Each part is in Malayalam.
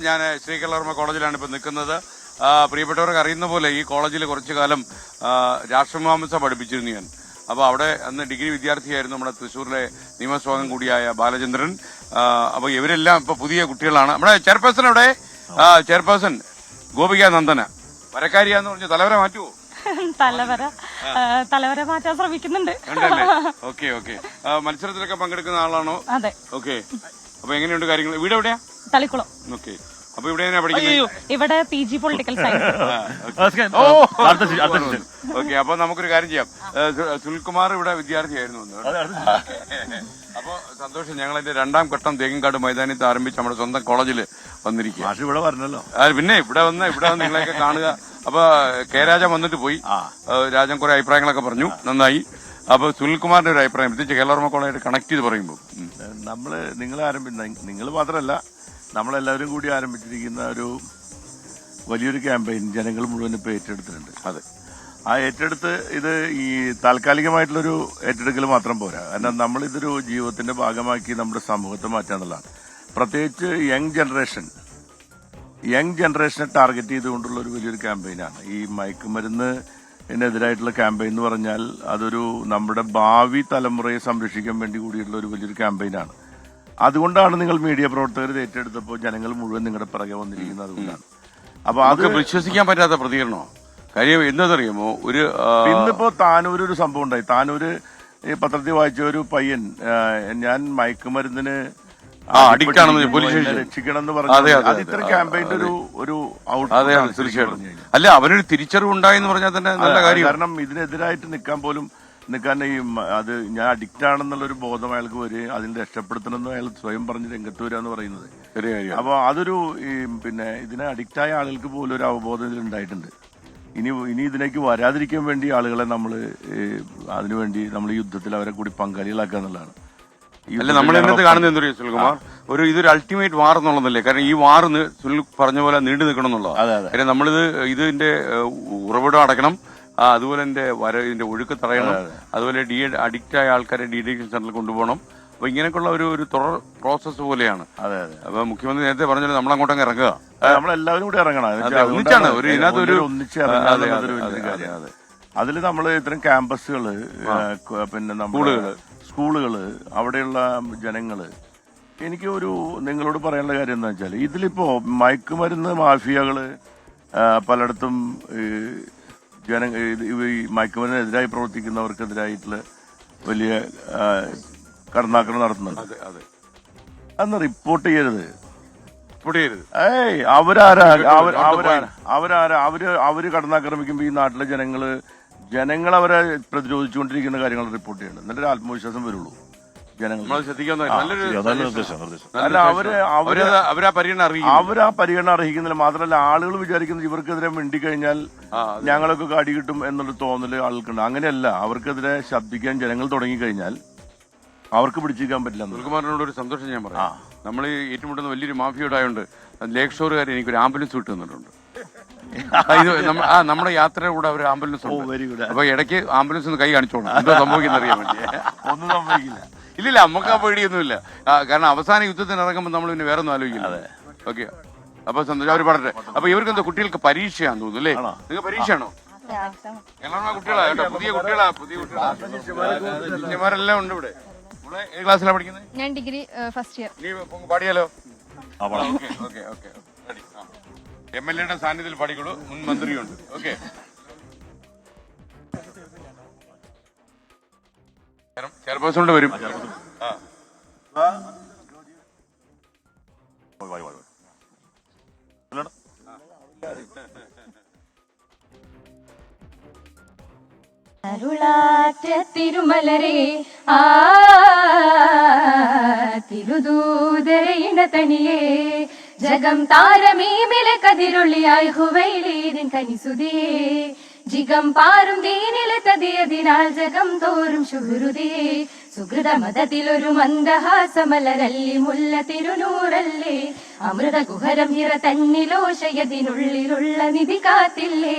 ഞാൻ ശ്രീകലർമ്മ കോളേജിലാണ് ഇപ്പോൾ നിൽക്കുന്നത്. പ്രിയപ്പെട്ടവർക്ക് അറിയുന്ന പോലെ ഈ കോളേജിൽ കുറച്ചു കാലം രാഷ്ട്രമീമാംസ പഠിപ്പിച്ചിരുന്നു ഞാൻ. അപ്പോൾ അവിടെ അന്ന് ഡിഗ്രി വിദ്യാർത്ഥിയായിരുന്നു നമ്മുടെ തൃശ്ശൂരിലെ നിയമസ്വാംഗം കൂടിയായ ബാലചന്ദ്രൻ. അപ്പോൾ ഇവരെല്ലാം ഇപ്പോൾ പുതിയ കുട്ടികളാണ്. നമ്മുടെ ചെയർപേഴ്സൺ അവിടെ ചെയർപേഴ്സൺ ഗോപിക നന്ദന വരക്കാരിയാന്ന് പറഞ്ഞു. തലവര മാറ്റുവോ? തലവര മാറ്റാൻ ശ്രമിക്കുന്നുണ്ട്. Okay okay. മത്സരത്തിലൊക്കെ പങ്കെടുക്കുന്ന ആളാണോ? അതെ. ഓക്കെ. അപ്പൊ എങ്ങനെയുണ്ട് കാര്യങ്ങൾ? വീട് എവിടെയാ? തളിക്കുളം. ഓക്കെ. അപ്പൊ ഇവിടെ പഠിക്കുന്നത്? ഇവിടെ PG പൊളിറ്റിക്കൽ സയൻസ്. ഓക്കെ. അപ്പൊ നമുക്കൊരു കാര്യം ചെയ്യാം. സുനിൽകുമാർ ഇവിടെ വിദ്യാർത്ഥിയായിരുന്നു. അപ്പൊ സന്തോഷം. ഞങ്ങൾ എന്റെ 2ാം ഘട്ടം തേങ്ങൻകാട് മൈതാനത്ത് ആരംഭിച്ച് നമ്മുടെ സ്വന്തം കോളേജിൽ വന്നിരിക്കുക. ഇവിടെ വരണല്ലോ. പിന്നെ ഇവിടെ വന്ന് നിങ്ങളെയൊക്കെ കാണുക. അപ്പൊ കെ രാജ വന്നിട്ട് പോയി. രാജൻ കുറെ അഭിപ്രായങ്ങളൊക്കെ പറഞ്ഞു. നന്നായി. അപ്പൊ സുനിൽകുമാറിന്റെ ഒരു അഭിപ്രായം പ്രത്യേകിച്ച് കേരള കോളേജായിട്ട് കണക്ട് ചെയ്ത് പറയുമ്പോൾ നിങ്ങൾ മാത്രമല്ല നമ്മളെല്ലാവരും കൂടി ആരംഭിച്ചിരിക്കുന്ന ഒരു വലിയൊരു ക്യാമ്പയിൻ ജനങ്ങൾ മുഴുവൻ ഇപ്പൊ ഏറ്റെടുത്തിട്ടുണ്ട്. അതെ. ആ ഏറ്റെടുത്ത് ഇത് ഈ താൽക്കാലികമായിട്ടുള്ളൊരു ഏറ്റെടുക്കൽ മാത്രം പോരാ. കാരണം നമ്മളിതൊരു ജീവിതത്തിന്റെ ഭാഗമാക്കി നമ്മുടെ സമൂഹത്തെ മാറ്റാന്നുള്ളതാണ്. പ്രത്യേകിച്ച് യങ് ജനറേഷനെ ടാർഗറ്റ് ചെയ്തുകൊണ്ടുള്ള ഒരു വലിയൊരു ക്യാമ്പയിനാണ് ഈ മയക്കുമരുന്നിനെതിരായിട്ടുള്ള ക്യാമ്പയിൻ എന്ന് പറഞ്ഞാൽ. അതൊരു നമ്മുടെ ഭാവി തലമുറയെ സംരക്ഷിക്കാൻ വേണ്ടി കൂടിയിട്ടുള്ള ഒരു വലിയൊരു ക്യാമ്പയിനാണ്. അതുകൊണ്ടാണ് നിങ്ങൾ മീഡിയ പ്രവർത്തകർ ഏറ്റെടുത്തപ്പോൾ ജനങ്ങൾ മുഴുവൻ നിങ്ങളുടെ പിറകെ വന്നിരിക്കുന്നത്. അതുകൊണ്ടാണ്. അപ്പൊ അത് വിശ്വസിക്കാൻ പറ്റാത്ത പ്രതികരണോ? കാര്യം എന്താണെന്നറിയാമോ? ഇന്നിപ്പോ താനൂര് ഒരു സംഭവം ഉണ്ടായി. താനൂര് ഈ പത്രത്തിൽ വായിച്ച ഒരു പയ്യൻ ഞാൻ മയക്കുമരുന്നിന് രക്ഷിക്കണം എന്ന് പറഞ്ഞു. അത് ഇത്ര ക്യാമ്പയിന്റെ ഒരു തീർച്ചയായിട്ടും. അല്ല, അവനൊരു തിരിച്ചറിവുണ്ടായെന്ന് പറഞ്ഞാൽ തന്നെ നല്ല കാര്യം. കാരണം ഇതിനെതിരായിട്ട് നിൽക്കാൻ ഈ അത് ഞാൻ അഡിക്റ്റ് ആണെന്നുള്ളൊരു ബോധം അയാൾക്ക് വരിക, അതിന് രക്ഷപ്പെടുത്തണമെന്ന് അയാൾ സ്വയം പറഞ്ഞ് രംഗത്ത് വരിക എന്ന് പറയുന്നത്. അപ്പൊ അതൊരു പിന്നെ ഇതിനെ അഡിക്റ്റായ ആളുകൾക്ക് പോലും ഒരു അവബോധം ഇതിലുണ്ടായിട്ടുണ്ട്. ഇനി ഇതിലേക്ക് വരാതിരിക്കാൻ വേണ്ടി ആളുകളെ നമ്മൾ അതിനുവേണ്ടി നമ്മൾ യുദ്ധത്തിൽ അവരെ കൂടി പങ്കാളികളാക്കുക എന്നുള്ളതാണ്. അല്ല, നമ്മൾ ഇന്നത്തെ കാണുന്നത് എന്തോ സുനിൽകുമാർ, ഇതൊരു അൾട്ടിമേറ്റ് വാർ എന്നുള്ളതല്ലേ? കാരണം ഈ വാർ സുനിൽ പറഞ്ഞ പോലെ നീണ്ടു നിൽക്കണം എന്നുള്ളതാണ്. കാര്യം ഇതിന്റെ ഉറവിടം അടക്കണം. അതുപോലെ ഇതിന്റെ ഒഴുക്ക് തടയണം. അതുപോലെ അഡിക്റ്റ് ആയ ആൾക്കാരെ ഡീഡിക്ഷൻ സെന്ററിൽ കൊണ്ടുപോകണം. അപ്പൊ ഇങ്ങനെയൊക്കെയുള്ള ഒരു തുടർ പ്രോസസ് പോലെയാണ്. അപ്പൊ മുഖ്യമന്ത്രി നേരത്തെ പറഞ്ഞാൽ നമ്മളങ്ങോട്ടങ്ങ് ഇറങ്ങുക, നമ്മളെല്ലാവരും കൂടി ഇറങ്ങണം. ഒന്നിച്ചാണ് അതിൽ നമ്മൾ ഇത്തരം ക്യാമ്പസുകള്, പിന്നെ സ്കൂളുകള്, അവിടെയുള്ള ജനങ്ങള്. എനിക്ക് നിങ്ങളോട് പറയാനുള്ള കാര്യം എന്താ വെച്ചാൽ, ഇതിലിപ്പോ മയക്കുമരുന്ന് മാഫിയകള് പലയിടത്തും മയക്കുമരുന്നിനെതിരായി പ്രവർത്തിക്കുന്നവർക്കെതിരായിട്ടുള്ള വലിയ കടന്നാക്രമണം നടത്തുന്നുണ്ട്. അന്ന് റിപ്പോർട്ട് ചെയ്യരുത്. അവര് കടന്നാക്രമിക്കുമ്പോ ഈ നാട്ടിലെ ജനങ്ങൾ അവരെ പ്രതിരോധിച്ചുകൊണ്ടിരിക്കുന്ന കാര്യങ്ങൾ റിപ്പോർട്ട് ചെയ്യണം. എന്നിട്ട് ആത്മവിശ്വാസം വരുള്ളൂ ജനങ്ങൾ. അല്ല, അവരാ പരിഗണന അർഹിക്കുന്നില്ല. മാത്രമല്ല, ആളുകൾ വിചാരിക്കുന്നത് ഇവർക്കെതിരെ മിണ്ടിക്കഴിഞ്ഞാൽ ഞങ്ങളൊക്കെ കാടി കിട്ടും എന്നുള്ള തോന്നല് ആൾക്കുണ്ട്. അങ്ങനെയല്ല. അവർക്കെതിരെ ശബ്ദിക്കാൻ ജനങ്ങൾ തുടങ്ങിക്കഴിഞ്ഞാൽ അവർക്ക് പിടിച്ചിരിക്കാൻ പറ്റില്ല. സുനിൽകുമാറിനോട് ഒരു സന്തോഷം ഞാൻ പറയാം. നമ്മൾ ഏറ്റുമുട്ടുന്ന വലിയൊരു മാഫിയോടായോണ്ട് ലേക്ക് ഷോറുകാർ എനിക്കൊരു ആംബുലൻസ് വിട്ടു തന്നിട്ടുണ്ട്. നമ്മുടെ യാത്രയുടെ കൂടെ ഒരു ആംബുലൻസ് ഉണ്ട്. അപ്പൊ ഇടയ്ക്ക് ആംബുലൻസ് ഒന്ന് കൈ കാണിച്ചോളൂ, എന്തോ സംഭവിക്കുന്ന അറിയാൻ വേണ്ടി. ഒന്നും സംഭവിക്കില്ല. ഇല്ലില്ല, നമുക്ക് ആ പേടിയൊന്നുമില്ല. കാരണം അവസാന യുദ്ധത്തിന് ഇറങ്ങുമ്പോൾ നമ്മൾ പിന്നെ വേറെ ഒന്നും ആലോചിക്കില്ല. ഓക്കെ. അപ്പൊ സന്തോഷം. അവർ പറഞ്ഞെ. അപ്പൊ ഇവർക്ക് എന്താ കുട്ടികൾക്ക് പരീക്ഷയാന്ന് തോന്നുന്നു അല്ലേ? നിങ്ങൾക്ക് പരീക്ഷയാണോ? കുട്ടികളാ, പുതിയ കുട്ടികളാരെല്ലാം ഉണ്ട് ഇവിടെ. ഏത് ക്ലാസ്സിലാണ് പഠിക്കുന്നത്? ഞാൻ ഡിഗ്രി ഫസ്റ്റ് ഇയർ. നീ പാടിയാലോ? MLA സാന്നിധ്യത്തിൽ പാടിക്കോളൂ. മുൻ മന്ത്രിയുണ്ട്. ഓക്കെ. ചെയർപേഴ്സൺ വരും. അരുളാറ്റ തിരുമലരേ തിരുദൂതരയിണ തണിയേ ജഗം താരമീമിലെ കതിരൊള്ളിയായി ഹുവൈലീരിൻ കനിസുതിയേ ജിഗം പാറും ദീനിലെ തതിയതിനാൽ ജഗം തോറും ശുഹൃതിയേ സുഹൃത മതത്തിലൊരു മന്ദഹാസമലരല്ലി മുല്ല തിരുനൂറല്ലേ അമൃത കുഹരം ഹിറ തന്നിലോശയതിനുള്ളിലുള്ള നിധി കാത്തില്ലേ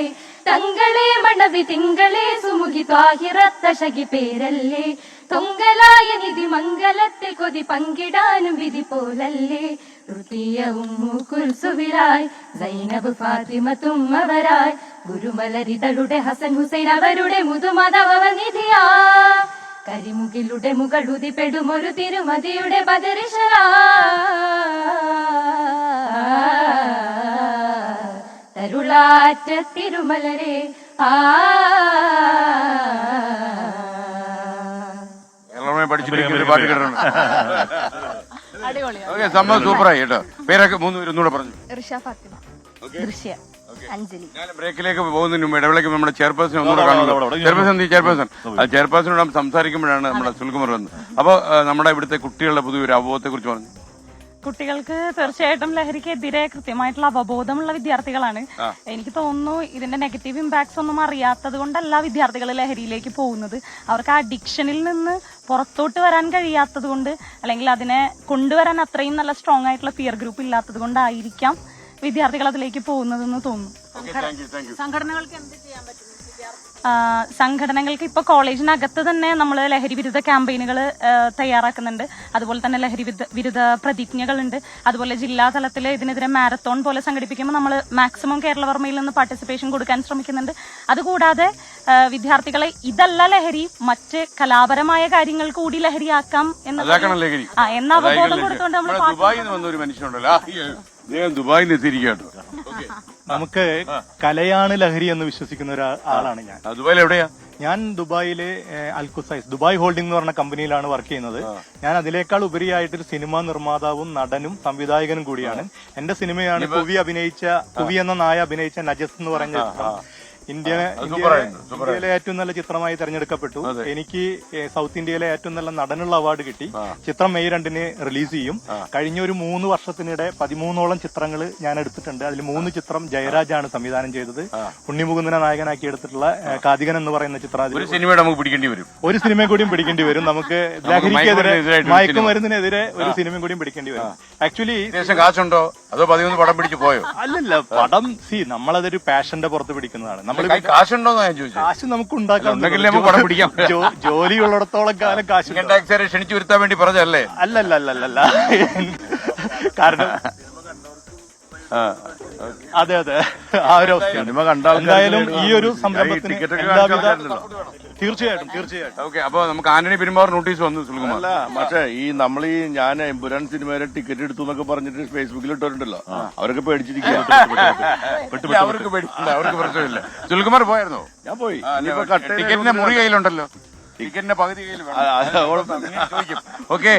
തങ്ങളെ മണവി തിങ്കളെ സുമുഖി ത്വാഹിറത്തശകി പേരല്ലേ തൊങ്കലായ നിധി മംഗലത്തെ കൊതി പങ്കിടാനും വിധി പോലല്ലേ റുഖിയ ഉമ്മു കുൽസുവിലായി സൈനബ് ഫാത്തിമത്തും അവരായി ഗുരുമലരിതളുടെ ഹസൻ ഹുസൈൻ അവരുടെ മുതുമതവനിധിയാ കരിമുകിലുടെ മുകളുതിപ്പെടും ഒരു തിരുമതിയുടെ ബദരിശല തരുളാറ്റ തിരുമലരെ പഠിച്ചിട്ട് ഒരു പാട്ട് കേട്ടോ. അടിപൊളിയാണ്. ഓക്കെ, സംഭവം സൂപ്പറായി കേട്ടോ. പേരൊക്കെ 3 പേരൊന്നുകൂടെ പറഞ്ഞു. ഋഷ ഫാത്തിമ, ദൃശ്യ, അഞ്ജലി. ഞാൻ ബ്രേക്കിലേക്ക് പോകുന്നതിന് മുമ്പ് ഇടവേളയ്ക്ക് നമ്മുടെ ചെയർപേഴ്സൺ ഒന്നുകൂടെ കാണുമല്ലോ. ചെയർപേഴ്സണോട് സംസാരിക്കുമ്പോഴാണ് നമ്മുടെ സുൽകുമാർ വന്നത്. അപ്പൊ നമ്മുടെ ഇവിടുത്തെ കുട്ടികളുടെ പുതിയൊരു അവബോധത്തെ കുറിച്ച് പറഞ്ഞു. കുട്ടികൾക്ക് തീർച്ചയായിട്ടും ലഹരിക്കെതിരെ കൃത്യമായിട്ടുള്ള അവബോധമുള്ള വിദ്യാർത്ഥികളാണ്. എനിക്ക് തോന്നുന്നു ഇതിന്റെ നെഗറ്റീവ് ഇമ്പാക്ട്സ് ഒന്നും അറിയാത്തത് കൊണ്ടല്ല വിദ്യാർത്ഥികൾ ലഹരിയിലേക്ക് പോകുന്നത്. അവർക്ക് ആ അഡിക്ഷനിൽ നിന്ന് പുറത്തോട്ട് വരാൻ കഴിയാത്തത് കൊണ്ട്, അല്ലെങ്കിൽ അതിനെ കൊണ്ടുവരാൻ അത്രയും നല്ല സ്ട്രോങ് ആയിട്ടുള്ള പിയർ ഗ്രൂപ്പ് ഇല്ലാത്തത് കൊണ്ടായിരിക്കാം വിദ്യാർത്ഥികൾ അതിലേക്ക് പോകുന്നതെന്ന് തോന്നുന്നു. സംഘടനകൾക്ക് എന്ത് ചെയ്യാൻ പറ്റും? സംഘടനകൾക്ക് ഇപ്പൊ കോളേജിനകത്ത് തന്നെ നമ്മൾ ലഹരി വിരുദ്ധ ക്യാമ്പയിനുകൾ തയ്യാറാക്കുന്നുണ്ട്. അതുപോലെ തന്നെ ലഹരി വിരുദ്ധ പ്രതിജ്ഞകളുണ്ട്. അതുപോലെ ജില്ലാ തലത്തിൽ ഇതിനെതിരെ മാരത്തോൺ പോലെ സംഘടിപ്പിക്കുമ്പോൾ നമ്മൾ മാക്സിമം കേരളവർമ്മയിൽ നിന്ന് പാർട്ടിസിപ്പേഷൻ കൊടുക്കാൻ ശ്രമിക്കുന്നുണ്ട്. അതുകൂടാതെ വിദ്യാർത്ഥികളെ ഇതല്ല ലഹരി, മറ്റ് കലാപരമായ കാര്യങ്ങൾ കൂടി ലഹരിയാക്കാം എന്ന അവബോധം കൊടുത്തുകൊണ്ട് നമ്മൾ ദുബായിൽ നിന്ന് വന്ന ഒരു മനുഷ്യനുണ്ടല്ലോ, ദുബായിൽ നിന്ന് എത്തിയിരിക്കട്ടോ. നമുക്ക് കലയാണ് ലഹരി എന്ന് വിശ്വസിക്കുന്ന ഒരാളാണ് ഞാൻ. ദുബായിൽ എവിടെയാ? ഞാൻ ദുബായിലെ അൽകുസൈസ് ദുബായ് ഹോൾഡിംഗ് എന്ന് പറഞ്ഞ കമ്പനിയിലാണ് വർക്ക് ചെയ്യുന്നത്. ഞാൻ അതിനേക്കാൾ ഉപരിയായിട്ടൊരു സിനിമാ നിർമ്മാതാവും നടനും സംവിധായകനും കൂടിയാണ്. എന്റെ സിനിമയാണ് കുവി എന്ന നായ അഭിനയിച്ച നജസ് എന്ന് പറഞ്ഞ ചിത്രം. ഇന്ത്യയിലെ ഏറ്റവും നല്ല ചിത്രമായി തെരഞ്ഞെടുക്കപ്പെട്ടു. എനിക്ക് സൗത്ത് ഇന്ത്യയിലെ ഏറ്റവും നല്ല നടനുള്ള അവാർഡ് കിട്ടി. ചിത്രം മെയ് 2 റിലീസ് ചെയ്യും. കഴിഞ്ഞ ഒരു 3 വർഷത്തിനിടെ 13ഓളം ചിത്രങ്ങൾ ഞാൻ എടുത്തിട്ടുണ്ട്. അതിൽ 3 ചിത്രം ജയരാജാണ് സംവിധാനം ചെയ്തത്. ഉണ്ണിമുകുന്ദനെ നായകനാക്കി എടുത്തിട്ടുള്ള കാതികൻ എന്ന് പറയുന്ന ചിത്രം. ഒരു സിനിമ നമുക്ക് പിടിക്കേണ്ടി വരും, ഒരു സിനിമ കൂടിയും പിടിക്കേണ്ടി വരും. നമുക്ക് ലഹരിക്കെതിരെ, മയക്കുമരുന്നിനെതിരെ ഒരു സിനിമയും കൂടിയും പിടിക്കേണ്ടി വരും. ആക്ച്വലി കാശുണ്ടോ അതോ 13 പടം പിടിച്ച് പോയോ? അല്ലല്ല, പടം നമ്മളതൊരു പാഷന്റെ പുറത്ത് പിടിക്കുന്നതാണ്. കാശുണ്ടോ ഞാൻ ചോദിച്ചു. കാശ് നമുക്ക് ഉണ്ടാക്കാം, ജോലി ഉള്ളിടത്തോളം കാലം കാശ് ക്ഷണിച്ചു വരുത്താൻ വേണ്ടി പറഞ്ഞല്ലേ? അല്ലല്ല കാരണം അതെ ആ ഒരു സിനിമ കണ്ടാൽ എന്തായാലും ഈ ഒരു സംരംഭത്തിന് എല്ലാവിധ തീർച്ചയായിട്ടും. ഓക്കെ, അപ്പൊ നമുക്ക് ആന്റണി പെരുമ്പാവൂർ നോട്ടീസ് വന്നു സുൽകുമാർ. അല്ല, പക്ഷേ ഞാൻ എമ്പുരാൻ സിനിമയുടെ ടിക്കറ്റ് എടുത്തു എന്നൊക്കെ പറഞ്ഞിട്ട് ഫേസ്ബുക്കിൽ ഇട്ടിട്ടുണ്ടല്ലോ, അവരൊക്കെ പേടിച്ചിരിക്കുക. അവർക്ക് പ്രശ്നമില്ല. സുൽകുമാർ പോയായിരുന്നോ? ഞാൻ പോയി. ടിക്കറ്റിന്റെ മുറി കയ്യിലുണ്ടല്ലോ, ടിക്കറ്റിന്റെ പകുതി കയ്യിൽ. ഓക്കെ,